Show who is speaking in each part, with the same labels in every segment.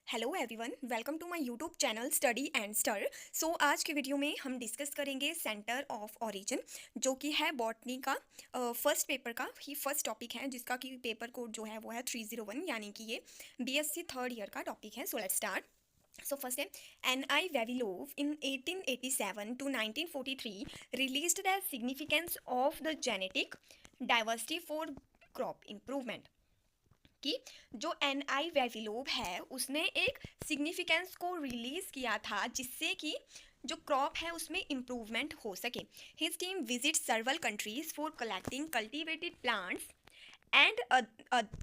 Speaker 1: Hello everyone, welcome to my YouTube channel study and stir. So आज की video में हम डिस्कस करेंगे सेंटर ऑफ ओरिजिन, जो कि है बॉटनी का फर्स्ट पेपर का ही फर्स्ट टॉपिक है, जिसका कि पेपर कोड जो है वो है 301, यानी कि ये बीएससी थर्ड ईयर का टॉपिक है। So let's start. So first है, N I वेविलोव in 1887 to 1943 released the significance of the genetic diversity for crop improvement। कि जो एन आई वेविलोव है उसने एक सिग्निफिकेंस को रिलीज किया था, जिससे कि जो क्रॉप है उसमें इम्प्रूवमेंट हो सके। His team visit सर्वल countries for collecting cultivated plants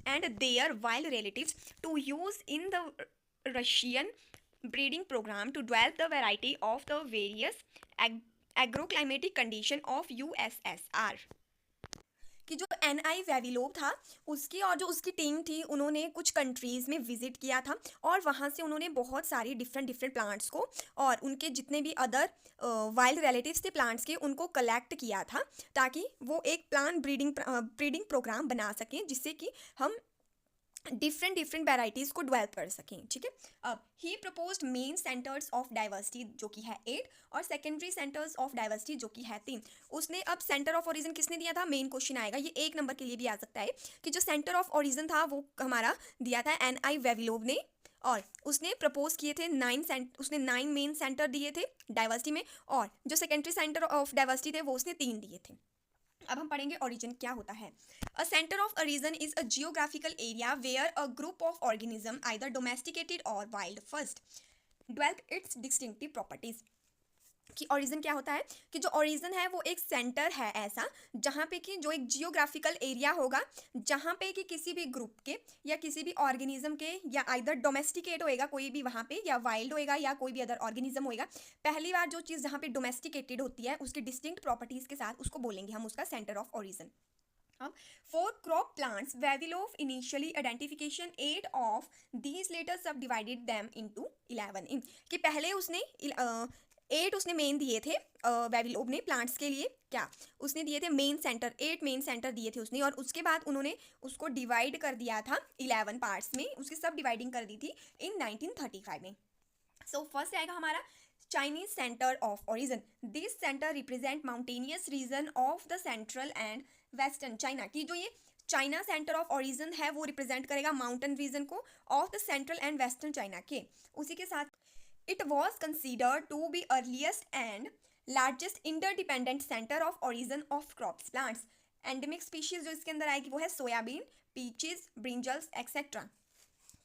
Speaker 1: and their wild relatives to use in the Russian breeding program to develop the variety of the various agroclimatic condition of USSR। कि जो N आई वेविलोव था उसकी और जो उसकी team थी, उन्होंने कुछ कंट्रीज़ में विजिट किया था और वहाँ से उन्होंने बहुत सारी डिफरेंट डिफरेंट प्लांट्स को और उनके जितने भी अदर वाइल्ड रिलेटिव्स थे प्लांट्स के, उनको कलेक्ट किया था, ताकि वो एक प्लांट ब्रीडिंग प्रोग्राम बना सकें, जिससे कि हम डिफरेंट डिफरेंट वेराइटीज़ को डेवलप कर सकें। ठीक है। अब ही proposed main centres of diversity जो कि है 8 और सेकेंडरी सेंटर्स ऑफ डाइवर्सिटी जो कि है 3। उसने अब सेंटर ऑफ ओरिजिन किसने दिया था, मेन क्वेश्चन आएगा, ये 1 नंबर के लिए भी आ सकता है, कि जो सेंटर ऑफ ओरिजिन था वो हमारा दिया था एन आई वेविलोव ने, और उसने प्रपोज किए थे उसने 9 मेन सेंटर दिए थे डाइवर्सिटी में, और जो सेकेंडरी सेंटर ऑफ डाइवर्सिटी थे वो उसने 3 दिए थे। अब हम पढ़ेंगे ओरिजिन क्या होता है। A centre of origin is a geographical area where a group of organism either domesticated और wild first develop its distinctive properties. कि ओरिजिन क्या होता है, कि जो ओरिजिन है वो एक सेंटर है ऐसा, जहाँ पे कि जो एक जियोग्राफिकल एरिया होगा, जहाँ पे कि किसी भी ग्रुप के या किसी भी ऑर्गेनिज्म के, या आइदर डोमेस्टिकेट होएगा कोई भी वहाँ पे, या वाइल्ड होएगा, या कोई भी अदर ऑर्गेनिज्म होएगा। पहली बार जो चीज़ जहाँ पे डोमेस्टिकेटेड होती है उसकी डिस्टिंक्ट प्रॉपर्टीज़ के साथ उसको बोलेंगे हम उसका centre of origin. For crop plants, Vavilov initially identification 8 of these later subdivided them into 11 in कि पहले उसने 8 उसने मेन दिए थे वेविलोव ने प्लांट्स के लिए। क्या उसने दिए थे, मेन सेंटर, 8 मेन सेंटर दिए थे उसने, और उसके बाद उन्होंने उसको डिवाइड कर दिया था 11 पार्ट्स में, उसकी सब डिवाइडिंग कर दी थी इन 1935 में। सो फर्स्ट आएगा हमारा Chinese centre of origin. This centre represent mountainous region of the central and western China. की जो ये चाइना सेंटर ऑफ ओरिजिन है वो रिप्रेजेंट करेगा माउंटेन रीजन को of the central and western China के। उसी के साथ it was considered to be earliest and largest interdependent centre of origin of crops plants. Endemic species जो इसके अंदर आएगी वो है सोयाबीन, पीचेस, ब्रिंजल्स एक्सेट्रा।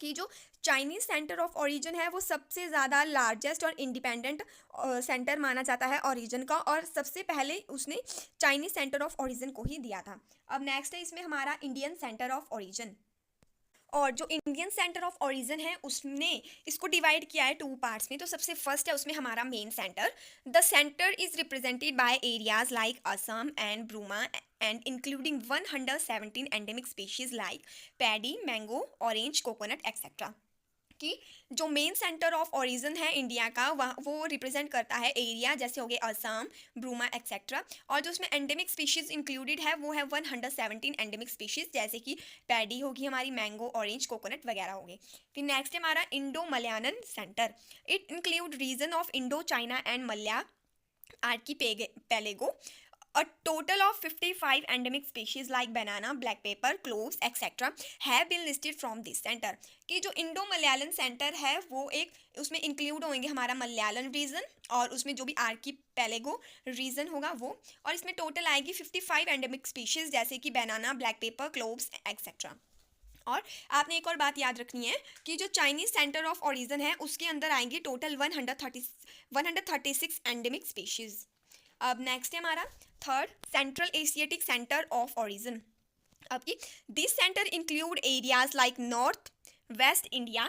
Speaker 1: कि जो चाइनीज सेंटर ऑफ ओरिजिन है वो सबसे ज़्यादा लार्जेस्ट और इंडिपेंडेंट सेंटर माना जाता है ओरिजिन का, और सबसे पहले उसने चाइनीज सेंटर ऑफ ओरिजिन को ही दिया था। अब नेक्स्ट है इसमें हमारा इंडियन सेंटर ऑफ ओरिजिन, और जो इंडियन सेंटर ऑफ ओरिजिन है उसने इसको डिवाइड किया है 2 पार्ट्स में। तो सबसे फर्स्ट है उसमें हमारा main centre. The centre is represented by areas like Assam and Burma and including 117 endemic species like paddy, mango, orange, coconut etcetera. कि जो मेन सेंटर ऑफ ओरिजिन है इंडिया का वह वो रिप्रेजेंट करता है एरिया जैसे हो गए असम, ब्रूमा एक्सेट्रा, और जो उसमें एंडेमिक स्पीशीज इंक्लूडेड है वो है 117 एंडेमिक स्पीशीज, जैसे कि पैडी होगी हमारी, मैंगो, ऑरेंज, कोकोनट वगैरह हो गए। फिर नेक्स्ट है हमारा Indo Malayan centre. It include region of Indo China and Malay archipelago. A total of 55 endemic species like banana, black pepper, cloves, etc. have been listed from this center। कि जो Indo मलयालन centre है वो एक उसमें include होंगे हमारा मलयालन reason, और उसमें जो भी आर्कीपेलेगो रीजन होगा वो, और इसमें टोटल आएगी 55 एंडेमिक स्पीशीज जैसे कि बनाना, ब्लैक पेपर, क्लोव्स एक्सेट्रा। और आपने एक और बात याद रखनी है कि जो चाइनीज सेंटर ऑफ ओरिजिन है उसके अंदर आएंगे टोटल 136 एंडेमिक स्पीशीज। अब नेक्स्ट है हमारा third central Asiatic centre of origin. अब की this centre include areas like north west India,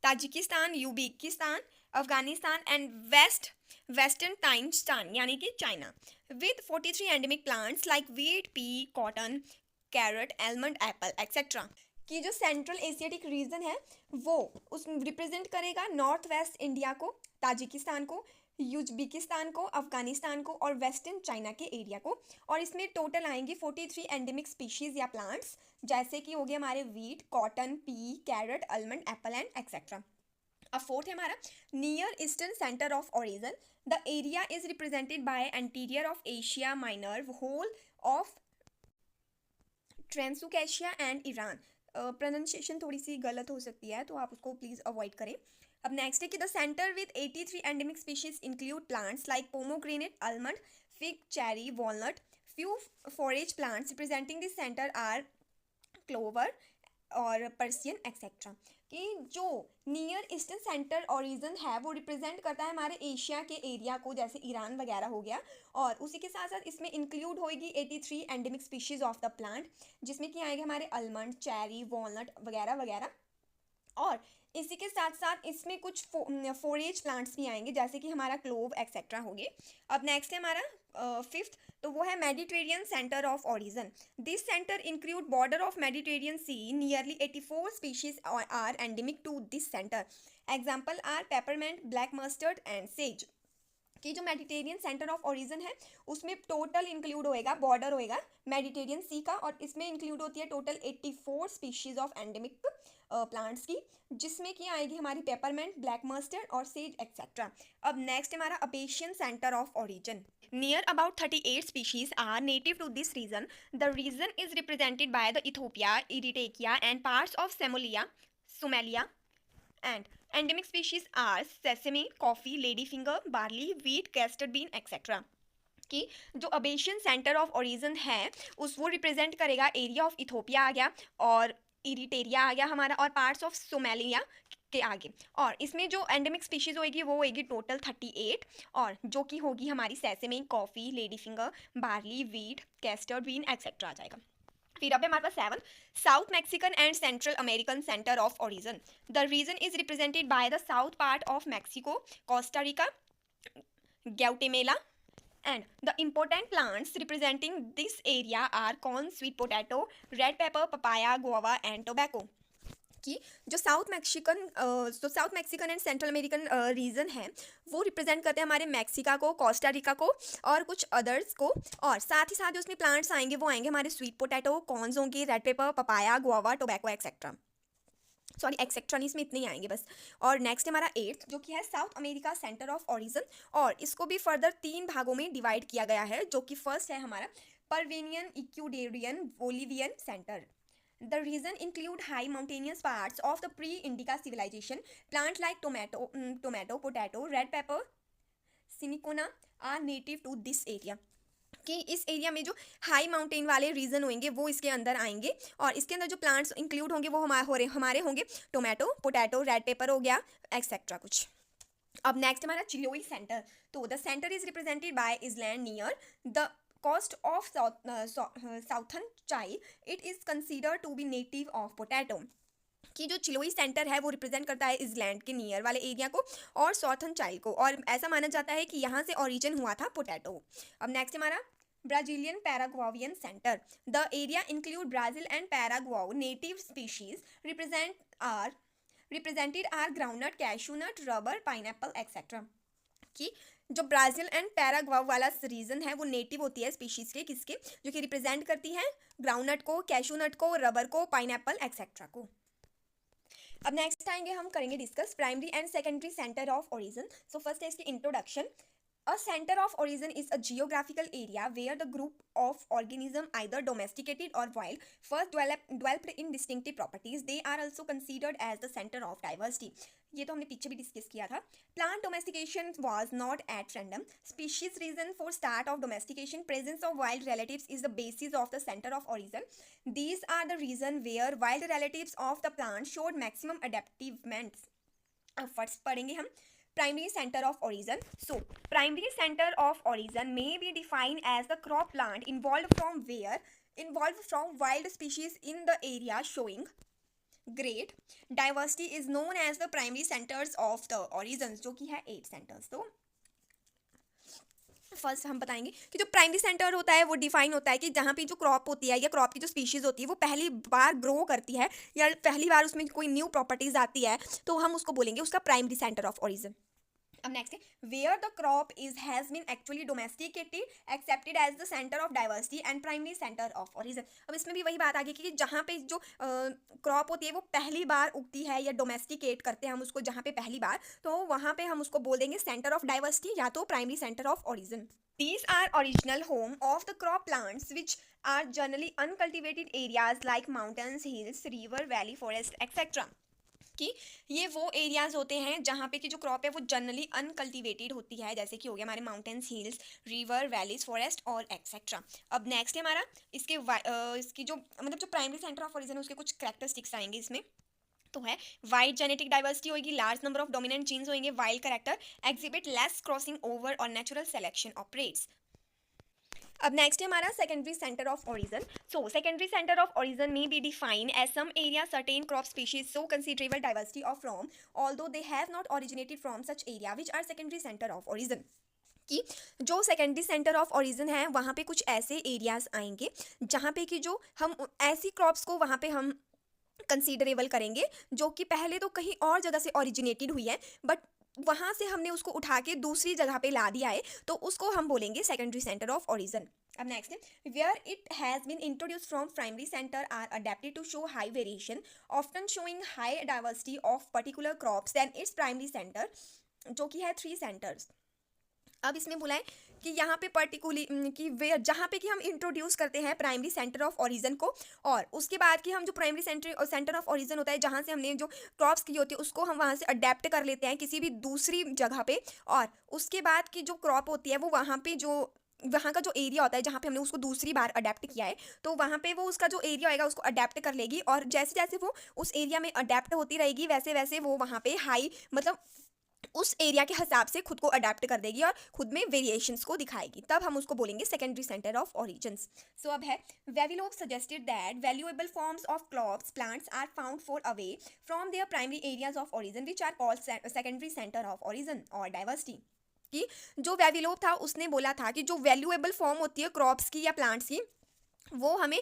Speaker 1: Tajikistan, Uzbekistan, Afghanistan and western ताइस्तान यानी कि China, with 43 endemic plants like wheat, pea, cotton, carrot, almond, apple etcetera. कि जो central Asiatic reason है वो उस रिप्रेजेंट करेगा नॉर्थ वेस्ट इंडिया को, ताजिकिस्तान को, उज्बेकिस्तान को, अफगानिस्तान को और वेस्टर्न चाइना के एरिया को। और इसमें टोटल आएंगे 43 एंडेमिक स्पीशीज या प्लांट्स, जैसे कि हो गए हमारे wheat, cotton, pea, carrot, almond, apple and etcetera. अब फोर्थ है हमारा near eastern centre of origin. The area is represented by anterior of Asia Minor, whole of Transcaucasia and Iran. Pronunciation थोड़ी सी गलत हो सकती है, तो आप उसको प्लीज़ अवॉइड करें। अब नेक्स्ट है कि the centre with 83 endemic species include plants like pomegranate, almond, fig, cherry, walnut. Few forage plants representing this centre are clover और पर्सियन एक्सेट्रा। कि जो नियर ईस्टर्न सेंटर ओरिजिन है वो रिप्रेजेंट करता है हमारे एशिया के एरिया को, जैसे ईरान वगैरह हो गया। और उसी के साथ साथ इसमें इंक्लूड होएगी 83 endemic species of the plant, जिसमें कि आएंगे हमारे आलमंड, चेरी, वॉलनट वगैरह वगैरह। और इसी के साथ साथ इसमें कुछ फोरेज प्लांट्स भी आएंगे, जैसे कि हमारा क्लोव एक्सेट्रा हो गए। अब नेक्स्ट है हमारा फिफ्थ, तो वो है Mediterranean centre of origin. This centre include border of Mediterranean sea, nearly 84 species are endemic to this centre. Example are peppermint, black mustard and sage. कि जो मेडिटेरियन सेंटर ऑफ ओरिजिन है उसमें total include होएगा, border होएगा Mediterranean sea का, और इसमें include होती है total 84 species of endemic plants की, जिसमें कि आएगी हमारी पेपरमेंट, ब्लैक मस्टर्ड और सेज एक्सेट्रा। अब नेक्स्ट हमारा Abyssinian centre of origin. Near about 38 species are native to this region. The region is represented by the Ethiopia, Eritrea and parts of Somalia and endemic species are sesame, coffee, ladyfinger, barley, wheat, custard bean etc. कि जो अबेशियन centre of origin है उस वो represent करेगा area of Ethiopia आ गया, और इरिटेरिया आ गया हमारा, और पार्ट्स ऑफ सोमालिया के आगे। और इसमें जो एंडेमिक स्पीशीज होएगी वो होएगी टोटल 38, और जो कि होगी हमारी sesame, coffee, lady finger, barley, wheat, castor bean etcetera आ जाएगा। फिर अब हमारे पास 7 south Mexican and central American centre of origin. The region is represented by the south part of Mexico, Costa Rica, Guatemala and the important plants representing this area are corn, sweet potato, red pepper, papaya, guava and tobacco। कि जो south Mexican and central American region है वो represent करते हैं हमारे मैक्सिका को, Costa Rica को और कुछ अदर्स को। और साथ ही साथ जो उसमें प्लांट्स आएंगे वो आएंगे हमारे स्वीट पोटैटो, कॉर्न्स होंगे, red pepper, papaya, guava, tobacco etcetera. Sorry etcetera नहीं, इसमें इतने ही आएंगे बस। और नेक्स्ट हमारा 8 जो कि है south America centre of origin, और इसको भी फर्दर 3 भागों में डिवाइड किया गया है, जो कि फर्स्ट है हमारा Peruvian, Ecuadorian, Bolivian centre. The region include high mountainous parts of the pre-Indica civilization. Plants like tomato, potato, red pepper, cinchona are native to this area. कि इस एरिया में जो हाई माउंटेन वाले रीजन होंगे वो इसके अंदर आएंगे, और इसके अंदर जो प्लांट्स इंक्लूड होंगे वो हमारे होंगे टोमेटो, पोटैटो, रेड पेपर हो गया एक्सेट्रा कुछ। अब नेक्स्ट हमारा चिलोई सेंटर। तो the centre is represented by island near the coast of southern chile. It is considered to be native of potato। कि जो चिलोई सेंटर है वो रिप्रेजेंट करता है इजलैंड के नियर वाले एरिया को और सॉर्थन चाइल को, और ऐसा माना जाता है कि यहाँ से ओरिजिन हुआ था पोटैटो। अब नेक्स्ट हमारा Brazilian Paraguayan centre. The area include Brazil and Paraguay. Native species represented are groundnut, cashew nut, rubber, pineapple etcetera. कि जो ब्राज़ील एंड पैराग्वाव वाला रीजन है वो नेटिव होती है स्पीशीज़ के, किसके, जो कि रिप्रेजेंट करती है ग्राउंडनट को, कैशूनट को, रबर को, पाइनएप्पल एक्सेट्रा को। अब नेक्स्ट आएंगे हम करेंगे discuss primary and secondary centre of origin. So first है इसकी introduction. A center of origin is a geographical area where the group of organisms, either domesticated or wild, first developed in distinctive properties. They are also considered as the center of diversity. ये तो हमने पीछे भी discuss किया था। Plant domestication was not at random. Species reason for start of domestication. Presence of wild relatives is the basis of the center of origin. These are the reason where wild relatives of the plant showed maximum adaptiveness. अब first पढ़ेंगे हम primary center of origin. So primary center of origin may be defined as the crop plant involved from wild species in the area showing great diversity is known as the primary centers of the origins, जो कि है 8 centers। तो first हम बताएंगे कि जो primary centre होता है वो डिफाइन होता है कि जहाँ पे जो क्रॉप होती है या क्रॉप की जो स्पीशीज़ होती है वो पहली बार ग्रो करती है या पहली बार उसमें कोई न्यू प्रॉपर्टीज़ आती है, तो हम उसको बोलेंगे उसका प्राइमरी सेंटर ऑफ ओरिजिन। अब नेक्स्ट है where the crop is has been actually domesticated accepted as the centre of diversity and primary centre of origin. अब इसमें भी वही बात आ गई कि जहाँ पे जो क्रॉप होती है वो पहली बार उगती है या डोमेस्टिकेट करते हैं हम उसको जहाँ पे पहली बार, तो वहाँ पे हम उसको बोल देंगे सेंटर ऑफ डाइवर्सिटी या तो primary centre of origin. These are original home of the crop plants which are generally uncultivated areas like mountains, hills, river, valley, forest, etc. कि ये वो एरियाज होते हैं जहाँ पे कि जो क्रॉप है वो जनरली अनकल्टिवेटेड होती है, जैसे कि हो गया हमारे mountains, hills, river, valleys, forest और एक्सेट्रा। अब नेक्स्ट है हमारा इसकी जो मतलब जो प्राइमरी सेंटर ऑफ ओरिजिन है उसके कुछ कैरेक्टरिस्टिक्स आएंगे इसमें। तो है वाइड जेनेटिक डाइवर्सिटी होगी, large number of dominant genes होंगे, wild character, exhibit less crossing over और नेचुरल सिलेक्शन ऑपरेट्स। अब नेक्स्ट है हमारा secondary centre of origin. So secondary centre of origin may be define as some area certain crop species so considerable diversity of from although they have not originated from such area which are secondary centre of origin. कि जो secondary centre of origin है वहाँ पे कुछ ऐसे areas आएंगे जहाँ पे कि जो हम ऐसी क्रॉप्स को वहाँ पे हम कंसीडरेबल करेंगे जो कि पहले तो कहीं और जगह से ओरिजिनेटेड हुई है बट वहाँ से हमने उसको उठा के दूसरी जगह पे ला दिया है, तो उसको हम बोलेंगे सेकेंडरी सेंटर ऑफ ओरिजिन। अब नेक्स्ट है where it has been introduce from primary centre are adapted to show high variation often showing high diversity of particular crops then its primary centre, जो कि है 3 सेंटर्स। अब इसमें बोला है कि यहाँ पे पर्टिकुलरली कि वे जहाँ पे कि हम इंट्रोड्यूस करते हैं प्राइमरी सेंटर ऑफ ओरिजिन को, और उसके बाद कि हम जो प्राइमरी सेंटर ऑफ ओरिजिन होता है जहाँ से हमने जो क्रॉप्स की होती है उसको हम वहाँ से अडेप्ट कर लेते हैं किसी भी दूसरी जगह पे, और उसके बाद की जो क्रॉप होती है वो वहाँ पे जो वहाँ का जो एरिया होता है जहाँ पे हमने उसको दूसरी बार अडेप्ट किया है, तो वहाँ पे वो उसका जो एरिया होएगा उसको अडेप्ट कर लेगी, और जैसे जैसे वो उस एरिया में अडेप्ट होती रहेगी वैसे वैसे वो वहाँ पे हाई मतलब उस एरिया के हिसाब से खुद को अडेप्ट कर देगी और खुद में वेरिएशंस को दिखाएगी, तब हम उसको बोलेंगे secondary centre of origins. So अब है Vavilov suggested that valuable forms of crops plants are found far away from their primary areas of origin which are called secondary centre of origin और diversity. कि जो वेविलोव था उसने बोला था कि जो वैल्यूएबल फॉर्म होती है क्रॉप्स की या प्लांट्स की वो हमें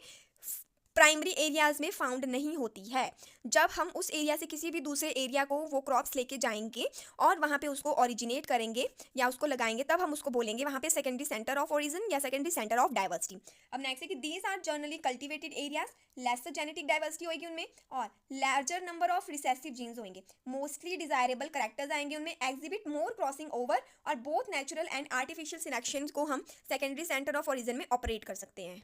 Speaker 1: प्राइमरी एरियाज में फाउंड नहीं होती है। जब हम उस एरिया से किसी भी दूसरे एरिया को वो क्रॉप्स लेके जाएंगे और वहाँ पे उसको ओरिजिनेट करेंगे या उसको लगाएंगे, तब हम उसको बोलेंगे वहाँ पे सेकेंडरी सेंटर ऑफ ओरिजिन या सेकेंडरी सेंटर ऑफ डाइवर्सिटी। अब नेक्स्ट है कि these are generally cultivated areas, lesser genetic diversity होगी उनमें और larger number of recessive genes होंगे, मोस्टली डिजायरेबल करेक्टर्स आएंगे उनमें, एग्जिबिट मोर क्रॉसिंग ओवर, और both natural and artificial selection को हम सेकेंडरी सेंटर ऑफ ओरिजिन में ऑपरेट कर सकते हैं।